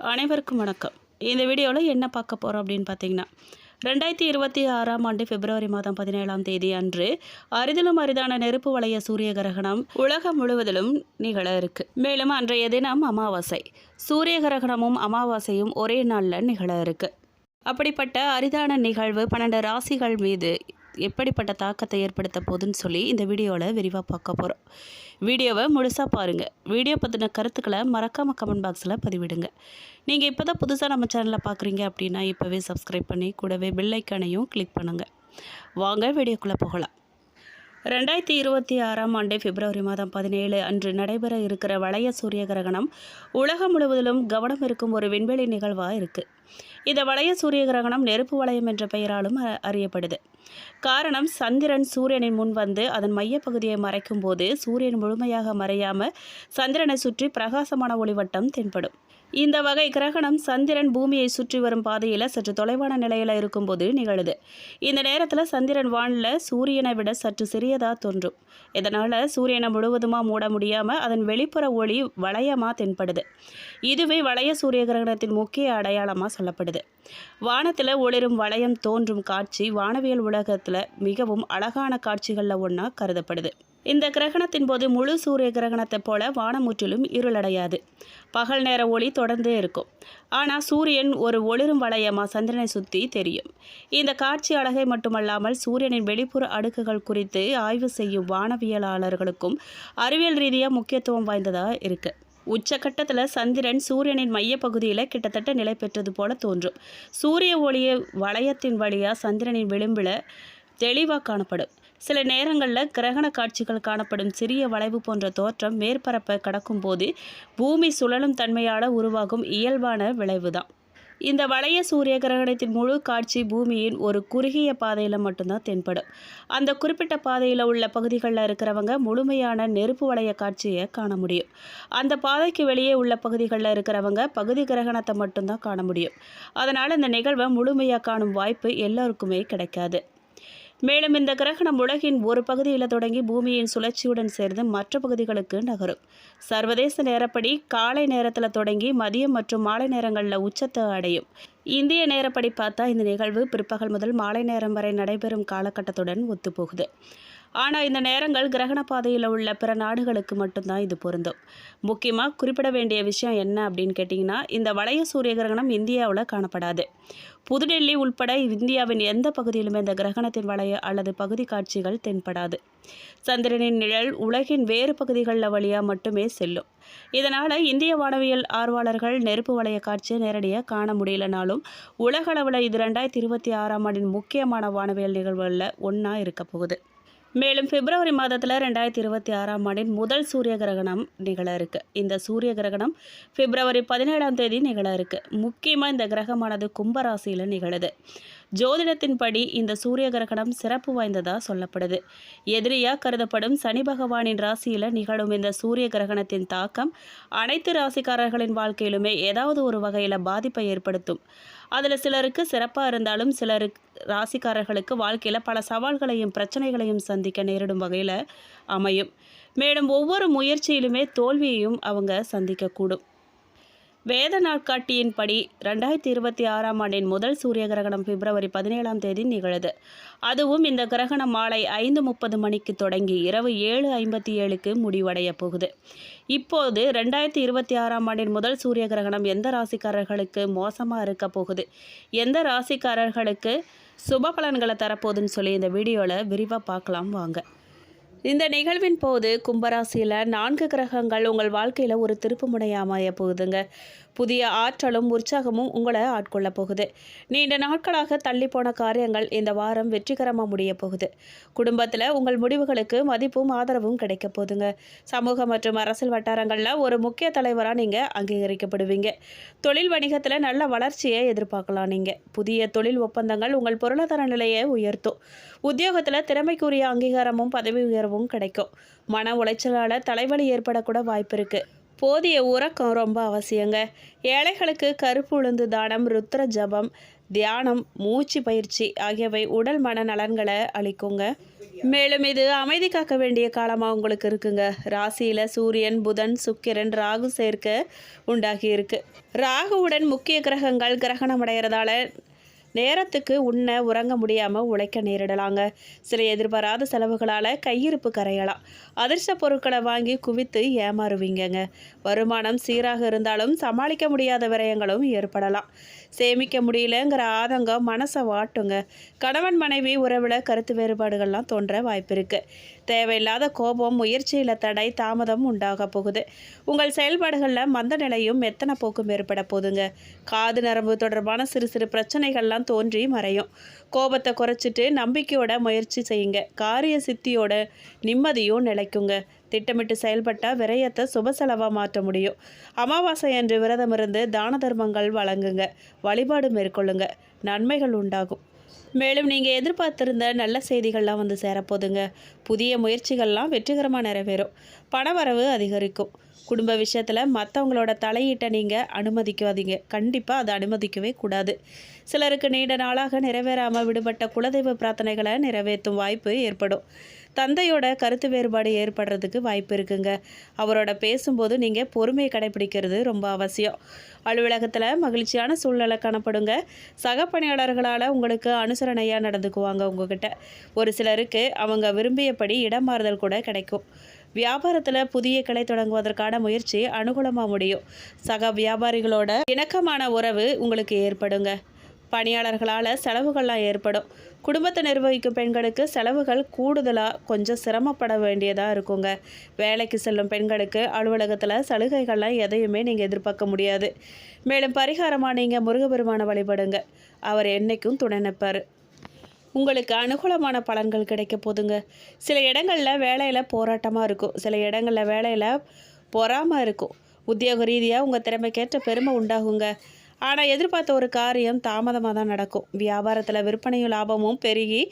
அனைவருக்கும் வணக்கம். இந்த வீடியோவில் என்ன பார்க்க போகிறோம் அப்படின்னு பார்த்தீங்கன்னா, 2026ஆம் ஆண்டு பிப்ரவரி மாதம் 17ஆம் தேதி அன்று அரிதிலும் அரிதான நெருப்பு வளைய சூரிய கிரகணம் உலகம் முழுவதிலும் நிகழ இருக்கு. மேலும் அன்றைய தினம் அமாவாசை. சூரிய கிரகணமும் அமாவாசையும் ஒரே நாளில் நிகழ இருக்கு. அப்படிப்பட்ட அரிதான நிகழ்வு 12 ராசிகள் மீது எப்படிப்பட்ட தாக்கத்தை ஏற்படுத்த போகுதுன்னு சொல்லி இந்த வீடியோவில் விரிவாக பார்க்க போகிறோம். வீடியோவை முழுசாக பாருங்கள். வீடியோ பற்றின கருத்துக்களை மறக்காமல் கமெண்ட் பாக்ஸில் பதிவிடுங்க. நீங்கள் இப்போ தான் புதுசாக நம்ம சேனலில் பார்க்குறீங்க அப்படின்னா இப்போவே சப்ஸ்கிரைப் பண்ணி கூடவே பெல் ஐக்கானையும் கிளிக் பண்ணுங்கள். வாங்க வீடியோக்குள்ளே போகலாம். 2026ஆம் ஆண்டு பிப்ரவரி மாதம் 17 அன்று நடைபெற இருக்கிற வளைய சூரிய கிரகணம் உலகம் முழுவதிலும் கவனம் இருக்கும் ஒரு விண்வெளி நிகழ்வாக இருக்குது. இந்த வளைய சூரிய கிரகணம் நெருப்பு வளையம் என்ற பெயராலும் அறியப்படுது. காரணம், சந்திரன் சூரியனின் முன் வந்து அதன் மையப்பகுதியை மறைக்கும் போது சூரியன் முழுமையாக மறையாமல் சந்திரனை சுற்றி பிரகாசமான ஒளிவட்டம் தென்படும். இந்த வகை கிரகணம் சந்திரன் பூமியை சுற்றி வரும் பாதையில் சற்று தொலைவான நிலையில் இருக்கும்போது நிகழுது. இந்த நேரத்தில் சந்திரன் வானில் சூரியனை விட சற்று சிறியதாக தோன்றும். இதனால் சூரியனை முழுவதுமாக மூட முடியாமல் அதன் வெளிப்புற ஒளி வளையமாக தென்படுது. இதுவே வளைய சூரிய கிரகணத்தின் முக்கிய அடையாளமாக சொல்லப்படுது. வானத்தில் ஒளிரும் வளையம் தோன்றும் காட்சி வானவியல் உலகத்தில் மிகவும் அழகான காட்சிகளில் ஒன்றா கருதப்படுது. இந்த கிரகணத்தின் போது முழு சூரிய கிரகணத்தை போல வானம் முற்றிலும் இருளடையாது. பகல் நேர ஒளி தொடர்ந்தே இருக்கும். ஆனால் சூரியன் ஒரு ஒளிரும் வளையமாக சந்திரனை சுற்றி தெரியும். இந்த காட்சி அழகை மட்டுமல்லாமல் சூரியனின் வெளிப்புற அடுக்குகள் குறித்து ஆய்வு செய்யும் வானவியலாளர்களுக்கும் அறிவியல் ரீதியாக முக்கியத்துவம் வாய்ந்ததாக இருக்குது. உச்சகட்டத்தில் சந்திரன் சூரியனின் மையப்பகுதியில் கிட்டத்தட்ட நிலை பெற்றது போல தோன்றும். சூரிய ஒளியை வளையத்தின் வழியாக சந்திரனின் விளிம்பில் தெளிவாக காணப்படும். சில நேரங்களில் கிரகண காட்சிகள் காணப்படும் சிறிய வளைவு போன்ற தோற்றம் மேற்பரப்பை கடக்கும் போது பூமி சுழலும் தன்மையால் உருவாகும் இயல்பான விளைவுதான். இந்த வளைய சூரிய கிரகணத்தின் முழு காட்சி பூமியின் ஒரு குறுகிய பாதையில் மட்டும்தான் தென்படும். அந்த குறிப்பிட்ட பாதையில் உள்ள பகுதிகளில் இருக்கிறவங்க முழுமையான நெருப்பு வளைய காட்சியை காண முடியும். அந்த பாதைக்கு வெளியே உள்ள பகுதிகளில் இருக்கிறவங்க பகுதி கிரகணத்தை மட்டும்தான் காண முடியும். அதனால் இந்த நிகழ்வை முழுமையாக காணும் வாய்ப்பு எல்லோருக்குமே கிடைக்காது. மேலும் இந்த கிரகணம் உலகின் ஒரு பகுதியில் தொடங்கி பூமியின் சுழற்சியுடன் சேர்ந்து மற்ற பகுதிகளுக்கு நகரும். சர்வதேச நேரப்படி காலை நேரத்தில் தொடங்கி மதியம் மற்றும் மாலை நேரங்களில் உச்சத்தை அடையும். இந்திய நேரப்படி பார்த்தா இந்த நிகழ்வு பிற்பகல் முதல் மாலை நேரம் வரை நடைபெறும் காலகட்டத்துடன் ஒத்துப்போகுது. ஆனால் இந்த நேரங்கள் கிரகண பாதையில் உள்ள பிற நாடுகளுக்கு மட்டும்தான் இது பொருந்தும். முக்கியமாக குறிப்பிட வேண்டிய விஷயம் என்ன அப்படின்னு கேட்டிங்கன்னா, இந்த வளைய சூரிய கிரகணம் இந்தியாவில் காணப்படாது. புதுடெல்லி உள்பட இந்தியாவின் எந்த பகுதியிலுமே இந்த கிரகணத்தின் வளைய அல்லது பகுதி காட்சிகள் தென்படாது. சந்திரனின் நிழல் உலகின் வேறு பகுதிகளில் வழியாக மட்டுமே செல்லும். இதனால் இந்திய வானவியல் ஆர்வலர்கள் நெருப்பு வளைய காட்சியை நேரடியாக காண முடியலனாலும் உலகளவில் இது 2026ஆம் ஆண்டின் முக்கியமான வானவியல் நிகழ்வுகளில் ஒன்றா இருக்க போகுது. மேலும் பிப்ரவரி மாதத்தில் 2026ஆம் ஆண்டின் முதல் சூரிய கிரகணம் நிகழ இருக்கு. இந்த சூரிய கிரகணம் பிப்ரவரி 17ஆம் தேதி நிகழ இருக்கு. முக்கியமாக இந்த கிரகமானது கும்பராசியில் நிகழுது. ஜோதிடத்தின்படி இந்த சூரிய கிரகணம் சிறப்பு வாய்ந்ததாக சொல்லப்படுது. எதிரியாக கருதப்படும் சனி பகவானின் ராசியில் நிகழும் இந்த சூரிய கிரகணத்தின் தாக்கம் அனைத்து ராசிக்காரர்களின் வாழ்க்கையிலுமே ஏதாவது ஒரு வகையில் பாதிப்பை ஏற்படுத்தும். அதில் சிலருக்கு சிறப்பாக இருந்தாலும் சிலருக்கு ராசிக்காரர்களுக்கு வாழ்க்கையில் பல சவால்களையும் பிரச்சனைகளையும் சந்திக்க நேரிடும் வகையில் அமையும். மேலும் ஒவ்வொரு முயற்சியிலுமே தோல்வியையும் அவங்க சந்திக்கக்கூடும். வேத நாட்காட்டியின்படி 2026ஆம் ஆண்டின் முதல் சூரிய கிரகணம் பிப்ரவரி 17ஆம் தேதி நிகழுது. அதுவும் இந்த கிரகணம் மாலை 5:30 மணிக்கு தொடங்கி இரவு 7:57க்கு முடிவடைய போகுது. இப்போது 2026ஆம் ஆண்டின் முதல் சூரிய கிரகணம் எந்த ராசிக்காரர்களுக்கு மோசமாக இருக்க போகுது, எந்த ராசிக்காரர்களுக்கு சுப பலன்களை தரப்போகுதுன்னு சொல்லி இந்த வீடியோவில் விரிவாக பார்க்கலாம் வாங்க. இந்த நிகழ்வின் போது கும்பராசியில் 4 கிரகங்கள் உங்கள் வாழ்க்கையில் ஒரு திருப்பு முனையாக அமைய போகுதுங்க. புதிய ஆற்றலும் உற்சாகமும் உங்களை ஆட்கொள்ள போகுது. நீண்ட நாட்களாக தள்ளி போன காரியங்கள் இந்த வாரம் வெற்றிகரமாக முடிய போகுது. குடும்பத்தில் உங்கள் முடிவுகளுக்கு மதிப்பும் ஆதரவும் கிடைக்க போகுதுங்க. சமூக மற்றும் அரசியல் வட்டாரங்களில் ஒரு முக்கிய தலைவராக நீங்கள் அங்கீகரிக்கப்படுவீங்க. தொழில் வணிகத்தில் நல்ல வளர்ச்சியை எதிர்பார்க்கலாம். நீங்கள் புதிய தொழில் ஒப்பந்தங்கள் உங்கள் பொருளாதார நிலையை உயர்த்தும். உத்தியோகத்தில் திறமைக்குரிய அங்கீகாரமும் பதவி உயர்வும் கிடைக்கும். மன உளைச்சலால் தலைவலி ஏற்படக்கூட வாய்ப்பு இருக்குது. போதிய உறக்கம் ரொம்ப அவசியங்க. ஏழைகளுக்கு கருப்பு உளுந்து தானம், ருத்ர ஜபம், தியானம், மூச்சு பயிற்சி ஆகியவை உடல் மன நலன்களை அளிக்குங்க. மேலும் இது அமைதி காக்க வேண்டிய காலமாக உங்களுக்கு இருக்குங்க. ராசியில் சூரியன், புதன், சுக்கிரன், ராகு சேர்க்க உண்டாகி இருக்கு. ராகுவுடன் முக்கிய கிரகங்கள் கிரகணம் அடைகிறதால நேரத்துக்கு உண்ண உறங்க முடியாமல் உழைக்க நேரிடலாங்க. சில எதிர்பாராத செலவுகளால் கையிருப்பு கரையலாம். அதிர்ஷ்ட பொருட்களை வாங்கி குவித்து ஏமாறுவீங்கங்க. வருமானம் சீராக இருந்தாலும் சமாளிக்க முடியாத விரயங்களும் ஏற்படலாம். சேமிக்க முடியலங்கிற ஆதங்கம் மனசை வாட்டுங்க. கணவன் மனைவி உறவில் கருத்து வேறுபாடுகள்லாம் தோன்ற வாய்ப்பு இருக்குது. தேவையில்லாத கோபம், முயற்சியில் தடை, தாமதம் உண்டாக போகுது. உங்கள் செயல்பாடுகளில் மந்த நிலையும் மெத்தன போக்கும் ஏற்பட போகுதுங்க. காது நரம்பு தொடர்பான சிறு சிறு பிரச்சனைகள்லாம் தோன்றி மறையும். கோபத்தை குறைச்சிட்டு நம்பிக்கையோட முயற்சி செய்யுங்க. காரிய சித்தியோட நிம்மதியும் நிலைக்குங்க. திட்டமிட்டு செயல்பட்டால் விரயத்தை சுப செலவாக மாற்ற முடியும். அமாவாசை அன்று விரதம் இருந்து தான தர்மங்கள் வழங்குங்க. வழிபாடு மேற்கொள்ளுங்க. நன்மைகள் உண்டாகும். மேலும் நீங்கள் எதிர்பார்த்திருந்த நல்ல செய்திகள்லாம் வந்து சேரப்போதுங்க. புதிய முயற்சிகள்லாம் வெற்றிகரமாக நிறைவேறும். பணவரவு அதிகரிக்கும். குடும்ப விஷயத்தில் மற்றவங்களோட தலையீட்டை நீங்கள் அனுமதிக்காதீங்க. கண்டிப்பாக அதை அனுமதிக்கவே கூடாது. சிலருக்கு நீண்ட நாளாக நிறைவேறாமல் விடுபட்ட குலதெய்வ பிரார்த்தனைகளை நிறைவேற்றும் வாய்ப்பு ஏற்படும். தந்தையோட கருத்து வேறுபாடு ஏற்படுறதுக்கு வாய்ப்பு இருக்குங்க. அவரோட பேசும்போது நீங்கள் பொறுமையை கடைபிடிக்கிறது ரொம்ப அவசியம். அலுவலகத்தில் மகிழ்ச்சியான சூழ்நிலை காணப்படுங்க. சக பணியாளர்களால் உங்களுக்கு அனுசரணையாக நடந்துக்குவாங்க. உங்ககிட்ட ஒரு சிலருக்கு அவங்க விரும்பியபடி இடம் மாறுதல் கூட கிடைக்கும். வியாபாரத்தில் புதிய கிளை தொடங்குவதற்கான முயற்சி அனுகூலமாக முடியும். சக வியாபாரிகளோட இணக்கமான உறவு உங்களுக்கு ஏற்படுங்க. பணியாளர்களால் செலவுகள்லாம் ஏற்படும். குடும்பத்தை நிர்வகிக்கும் பெண்களுக்கு செலவுகள் கூடுதலாக கொஞ்சம் சிரமப்பட வேண்டியதாக இருக்குங்க. வேலைக்கு செல்லும் பெண்களுக்கு அலுவலகத்தில் சலுகைகள்லாம் எதையுமே நீங்கள் எதிர்பார்க்க முடியாது. மேலும் பரிகாரமாக நீங்கள் முருகபெருமானை வழிபடுங்க. அவர் என்னைக்கும் துணை நிற்பார். உங்களுக்கு அனுகூலமான பலன்கள் கிடைக்க போதுங்க. சில இடங்களில் வேலையில் போராட்டமாக இருக்கும். சில இடங்களில் வேலையில் பொறாமல் இருக்கும். உத்தியோக ரீதியாக உங்கள் திறமைக்கேற்ற பெருமை உண்டாகுங்க. ஆனால் எதிர்பார்த்த ஒரு காரியம் தாமதமாக தான் நடக்கும். வியாபாரத்தில் விற்பனையும் லாபமும் பெருகி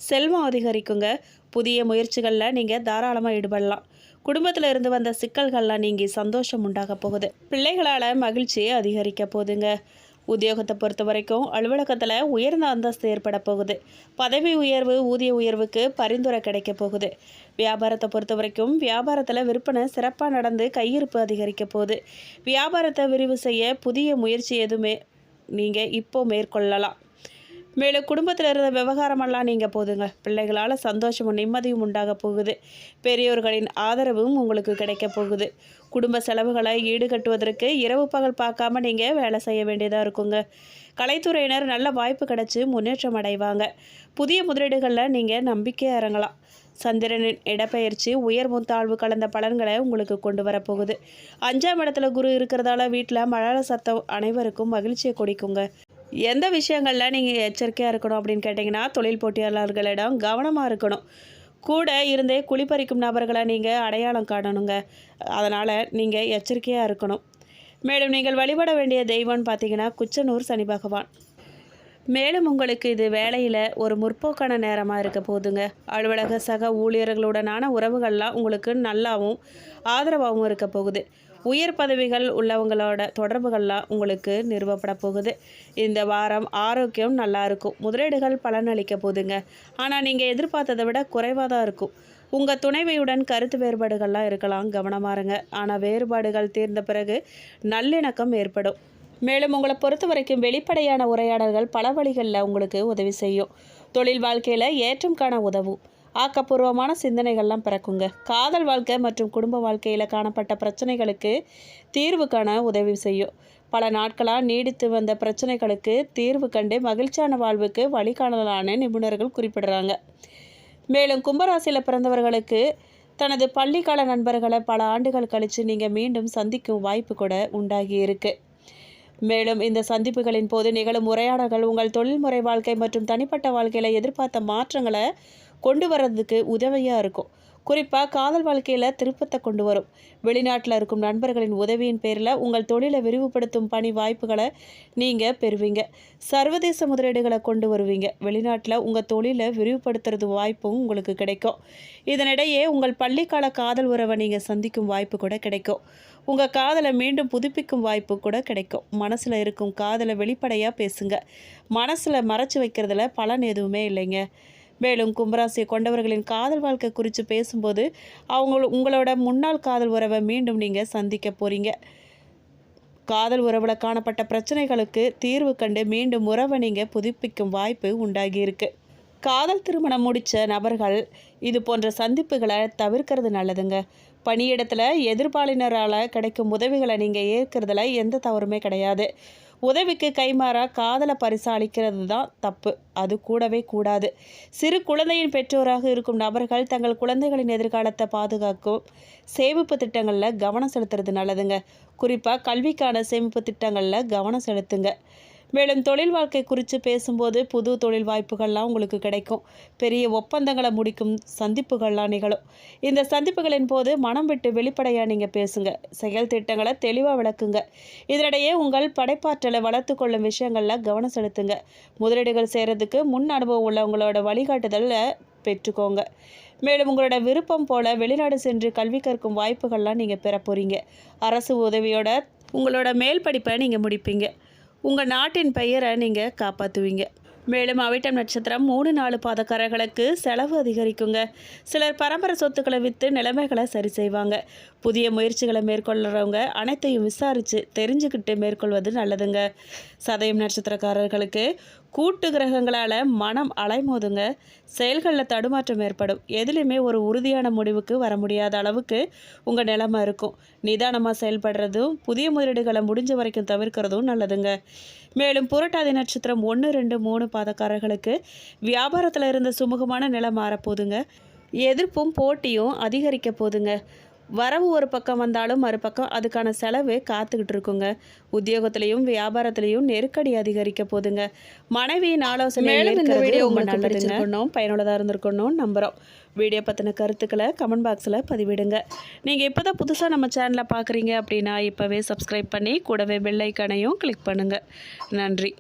செல்வம் அதிகரிக்குங்க. புதிய முயற்சிகளில் நீங்கள் தாராளமாக ஈடுபடலாம். குடும்பத்தில் இருந்து வந்த சிக்கல்கள்லாம் நீங்கி சந்தோஷம் உண்டாக போகுது. பிள்ளைகளால் மகிழ்ச்சியை அதிகரிக்க போகுதுங்க. உத்தியோகத்தை பொறுத்த வரைக்கும் அலுவலகத்தில் உயர்ந்த அந்தஸ்து ஏற்பட போகுது. பதவி உயர்வு, ஊதிய உயர்வுக்கு பரிந்துரை கிடைக்க போகுது. வியாபாரத்தை பொறுத்த வரைக்கும் வியாபாரத்தில் விற்பனை சிறப்பாக நடந்து கையிருப்பு அதிகரிக்க போகுது. வியாபாரத்தை விரிவு செய்ய புதிய முயற்சி எதுவுமே நீங்கள் இப்போ மேற்கொள்ளலாம். மேலும் குடும்பத்தில் இருந்த விவகாரமெல்லாம் நீங்கள் போதுங்க. பிள்ளைகளால் சந்தோஷமும் நிம்மதியும் உண்டாக போகுது. பெரியோர்களின் ஆதரவும் உங்களுக்கு கிடைக்க போகுது. குடும்ப செலவுகளை ஈடுகட்டுவதற்கு இரவு பகல் பார்க்காம நீங்கள் வேலை செய்ய வேண்டியதாக இருக்குங்க. கலைத்துறையினர் நல்ல வாய்ப்பு கிடைச்சி முன்னேற்றம் அடைவாங்க. புதிய முதலீடுகளில் நீங்கள் நம்பிக்கையாக இறங்கலாம். சந்திரனின் இடப்பெயர்ச்சி உயர்வும் தாழ்வு கலந்த பலன்களை உங்களுக்கு கொண்டு வரப்போகுது. 5ஆம் இடத்துல குரு இருக்கிறதால வீட்டில் மழலை சத்தம் அனைவருக்கும் மகிழ்ச்சியை கொடுக்குங்க. எந்த விஷயங்களில் நீங்கள் எச்சரிக்கையாக இருக்கணும் அப்படின்னு கேட்டிங்கன்னா, தொழில் போட்டியாளர்களிடம் கவனமாக இருக்கணும். கூட இருந்தே குளிப்பறிக்கும் நபர்களை நீங்கள் அடையாளம் காணணுங்க. அதனால் நீங்கள் எச்சரிக்கையாக இருக்கணும். மேலும் நீங்கள் வழிபட வேண்டிய தெய்வம்னு பார்த்தீங்கன்னா குச்சனூர் சனி பகவான். மேலும் உங்களுக்கு இது வேலையில் ஒரு முற்போக்கான நேரமாக இருக்க போகுதுங்க. அலுவலக சக ஊழியர்களுடனான உறவுகள்லாம் உங்களுக்கு நல்லாவும் ஆதரவாகவும் இருக்க போகுது. உயர் பதவிகள் உள்ளவங்களோட தொடர்புகள்லாம் உங்களுக்கு நிறுவப்பட போகுது. இந்த வாரம் ஆரோக்கியம் நல்லா இருக்கும். முதலீடுகள் பலனளிக்க போகுதுங்க. ஆனால் நீங்கள் எதிர்பார்த்ததை விட குறைவாக தான் இருக்கும். உங்கள் துணைவியுடன் கருத்து வேறுபாடுகள்லாம் இருக்கலாம். கவனமாக இருங்க. ஆனால் வேறுபாடுகள் தீர்ந்த பிறகு நல்லிணக்கம் ஏற்படும். மேலும் உங்களை பொறுத்த வரைக்கும் வெளிப்படையான உரையாடல்கள் பல வழிகளில் உங்களுக்கு உதவி செய்யும். தொழில் வாழ்க்கையில் ஏற்றம் காண உதவும். ஆக்கப்பூர்வமான சிந்தனைகள்லாம் பிறக்குங்க. காதல் வாழ்க்கை மற்றும் குடும்ப வாழ்க்கையில் காணப்பட்ட பிரச்சனைகளுக்கு தீர்வு காண உதவி செய்யும். பல நாட்களாக நீடித்து வந்த பிரச்சனைகளுக்கு தீர்வு கண்டு மகிழ்ச்சியான வாழ்வுக்கு வழிகாணலான நிபுணர்கள் குறிப்பிடுறாங்க. மேலும் கும்பராசியில் பிறந்தவர்களுக்கு தனது பள்ளிக்கால நண்பர்களை பல ஆண்டுகள் கழித்து நீங்கள் மீண்டும் சந்திக்கும் வாய்ப்பு கூட உண்டாகி இருக்குது. மேலும் இந்த சந்திப்புகளின் போது நிகழும் உரையாடல்கள் உங்கள் தொழில்முறை வாழ்க்கை மற்றும் தனிப்பட்ட வாழ்க்கையில் எதிர்பார்த்த மாற்றங்களை கொண்டு வர்றதுக்கு உதவியாக இருக்கும். குறிப்பாக காதல் வாழ்க்கையில் திருப்பத்தை கொண்டு வரும். வெளிநாட்டில் இருக்கும் நண்பர்களின் உதவியின் பேரில் உங்கள் தொழிலை விரிவுபடுத்தும் பணி வாய்ப்புகளை நீங்கள் பெறுவீங்க. சர்வதேச முதலீடுகளை கொண்டு வருவீங்க. வெளிநாட்டில் உங்கள் தொழிலை விரிவுபடுத்துறது வாய்ப்பும் உங்களுக்கு கிடைக்கும். இதனிடையே உங்கள் பள்ளிக்கால காதல் உறவை நீங்கள் சந்திக்கும் வாய்ப்பு கூட கிடைக்கும். உங்கள் காதலை மீண்டும் புதுப்பிக்கும் வாய்ப்பு கூட கிடைக்கும். மனசில் இருக்கும் காதலை வெளிப்படையாக பேசுங்க. மனசில் மறைச்சி வைக்கிறதுல பலன் எதுவுமே இல்லைங்க. மேலும் கும்பராசியை கொண்டவர்களின் காதல் வாழ்க்கை குறித்து பேசும்போது உங்களோட முன்னாள் காதல் உறவை மீண்டும் நீங்கள் சந்திக்க போகிறீங்க. காதல் உறவில் காணப்பட்ட பிரச்சனைகளுக்கு தீர்வு கண்டு மீண்டும் உறவை நீங்கள் புதுப்பிக்கும் வாய்ப்பு உண்டாகியிருக்கு. காதல் திருமணம் முடித்த நபர்கள் இது போன்ற சந்திப்புகளை தவிர்க்கிறது நல்லதுங்க. பணியிடத்தில் எதிர்பாலினரால் கிடைக்கும் உதவிகளை நீங்கள் ஏற்கிறதுல எந்த தவறுமே கிடையாது. உதவிக்கு கைமாறா காதலை பரிசு அளிக்கிறது தான் தப்பு. அது கூடவே கூடாது. சிறு குழந்தையின் பெற்றோராக இருக்கும் நபர்கள் தங்கள் குழந்தைகளின் எதிர்காலத்தை பாதுகாக்கும் சேமிப்பு திட்டங்களில் கவனம் செலுத்துறது நல்லதுங்க. குறிப்பாக கல்விக்கான சேமிப்பு திட்டங்களில் கவனம் செலுத்துங்க. மேலும் தொழில் வாழ்க்கை குறித்து பேசும்போது புது தொழில் வாய்ப்புகள்லாம் உங்களுக்கு கிடைக்கும். பெரிய ஒப்பந்தங்களை முடிக்கும் சந்திப்புகள்லாம் நிகழும். இந்த சந்திப்புகளின் போது மனம் விட்டு வெளிப்படையாக நீங்கள் பேசுங்க. செயல் திட்டங்களை தெளிவாக விளக்குங்க. இதனிடையே உங்கள் படைப்பாற்றலை வளர்த்து கொள்ளும் விஷயங்களில் கவனம் செலுத்துங்க. முதலீடுகள் செய்கிறதுக்கு முன் அனுபவம் உள்ள உங்களோட வழிகாட்டுதலை பெற்றுக்கோங்க. மேலும் உங்களோட விருப்பம் போல் வெளிநாடு சென்று கல்வி கற்கும் வாய்ப்புகள்லாம் நீங்கள் பெற போகிறீங்க. அரசு உதவியோட உங்களோட மேல் படிப்பை நீங்கள் முடிப்பீங்க. உங்கள் நாட்டின் பெயரை நீங்கள் காப்பாற்றுவீங்க. மேலும் அவிட்டம் நட்சத்திரம் 3-4 பாதக்காரர்களுக்கு செலவு அதிகரிக்குங்க. சிலர் பரம்பரை சொத்துக்களை விற்று நிலைமைகளை சரி செய்வாங்க. புதிய முயற்சிகளை மேற்கொள்கிறவங்க அனைத்தையும் விசாரித்து தெரிஞ்சுக்கிட்டு மேற்கொள்வது நல்லதுங்க. சதயம் நட்சத்திரக்காரர்களுக்கு கூட்டு கிரகங்களால் மனம் அலைமோதுங்க. செயல்களில் தடுமாற்றம் ஏற்படும். எதுலேயுமே ஒரு உறுதியான முடிவுக்கு வர முடியாத அளவுக்கு உங்கள் நிலைமை இருக்கும். நிதானமாக செயல்படுறதும் புதிய முதலீடுகளை முடிஞ்ச வரைக்கும் தவிர்க்கிறதும் நல்லதுங்க. மேலும் புரட்டாதி நட்சத்திரம் 1, 2, 3 பாதக்காரர்களுக்கு வியாபாரத்தில் இருந்த சுமூகமான நிலை மாறப்போகுதுங்க. எதிர்ப்பும் போட்டியும் அதிகரிக்க போகுதுங்க. வரவு ஒரு பக்கம் வந்தாலும் மறுபக்கம் அதுக்கான செலவு காத்துக்கிட்டு இருக்குங்க. உத்தியோகத்திலையும் வியாபாரத்திலையும் நெருக்கடி அதிகரிக்க போகுதுங்க. மனைவியின் ஆலோசனை பயனுள்ளதாக இருந்திருக்கணும் நம்புகிறோம். வீடியோ பற்றின கருத்துக்களை கமெண்ட் பாக்ஸில் பதிவிடுங்க. நீங்கள் இப்போ தான் புதுசாக நம்ம சேனலை பார்க்குறீங்க அப்படின்னா இப்போவே சப்ஸ்கிரைப் பண்ணி கூடவே பெல் ஐக்கானையும் கிளிக் பண்ணுங்கள். நன்றி.